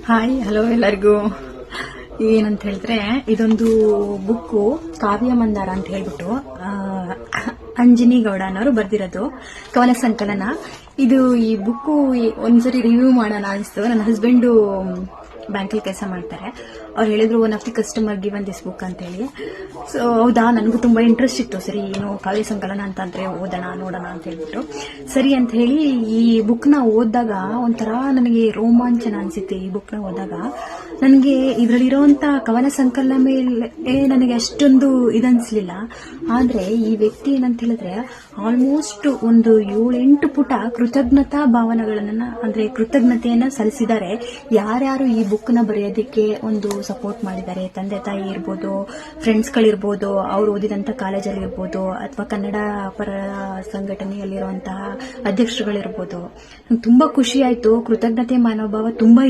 Hi hello ಎಲ್ಲರಿಗೂ. ಏನಂತ ಹೇಳಿದ್ರೆ, ಇದೊಂದು ಬುಕ್ಕು ಕಾವ್ಯ ಮಂದಾರ ಅಂತ ಹೇಳ್ಬಿಟ್ಟು ಅಂಜನಿ ಗೌಡ ಅನ್ನೋರು ಬರ್ದಿರೋದು ಕವನ ಸಂಕಲನ. ಇದು ಈ ಬುಕ್ಕು ಒಂದ್ಸರಿ ರಿವ್ಯೂ ಮಾಡೋಣ ಅನಿಸ್ತು. ನನ್ನ ಹಸ್ಬೆಂಡು ಬ್ಯಾಂಕಲ್ಲಿ ಕೆಲಸ ಮಾಡ್ತಾರೆ. ಅವ್ರು ಹೇಳಿದ್ರು one of the customer given this book ಅಂತ ಹೇಳಿ. ಸೊ ಹೌದಾ, ನನಗೂ ತುಂಬಾ ಇಂಟ್ರೆಸ್ಟ್ ಇತ್ತು. ಸರಿ, ಏನು ಕಾವ್ಯ ಸಂಕಲನ ಅಂತಂದ್ರೆ ಓದೋಣ ನೋಡೋಣ ಅಂತ ಹೇಳ್ಬಿಟ್ಟು ಸರಿ ಅಂತ ಹೇಳಿ ಈ ಬುಕ್ನ ಓದಿದಾಗ ಒಂಥರ ನನಗೆ ರೋಮಾಂಚನ ಅನ್ಸುತ್ತೆ. ಈ ಬುಕ್ನ ಓದಾಗ ನನಗೆ ಇದರಲ್ಲಿರುವಂತ ಕವನ ಸಂಕಲನ ಮೇಲೆ ನನಗೆ ಅಷ್ಟೊಂದು ಇದನ್ಸ್ಲಿಲ್ಲ. ಆದ್ರೆ ಈ ವ್ಯಕ್ತಿ ಏನಂತ ಹೇಳಿದ್ರೆ ಆಲ್ಮೋಸ್ಟ್ ಒಂದು 7-8 ಪುಟ ಕೃತಜ್ಞತಾ ಭಾವನೆಗಳನ್ನ ಅಂದ್ರೆ ಕೃತಜ್ಞತೆಯನ್ನ ಸಲ್ಲಿಸಿದ್ದಾರೆ. ಯಾರ್ಯಾರು ಈ ಬುಕ್ ನ ಬರೆಯೋದಕ್ಕೆ ಒಂದು ಸಪೋರ್ಟ್ ಮಾಡಿದ್ದಾರೆ, ತಂದೆ ತಾಯಿ ಇರ್ಬೋದು, ಫ್ರೆಂಡ್ಸ್ಗಳಿರ್ಬೋದು, ಅವ್ರು ಓದಿದಂತ ಕಾಲೇಜಲ್ಲಿ ಇರ್ಬೋದು, ಅಥವಾ ಕನ್ನಡ ಪರ ಸಂಘಟನೆಯಲ್ಲಿರುವಂತಹ ಅಧ್ಯಕ್ಷರುಗಳಿರ್ಬೋದು. ತುಂಬಾ ಖುಷಿ ಆಯ್ತು. ಕೃತಜ್ಞತೆ ಮನೋಭಾವ ತುಂಬಾ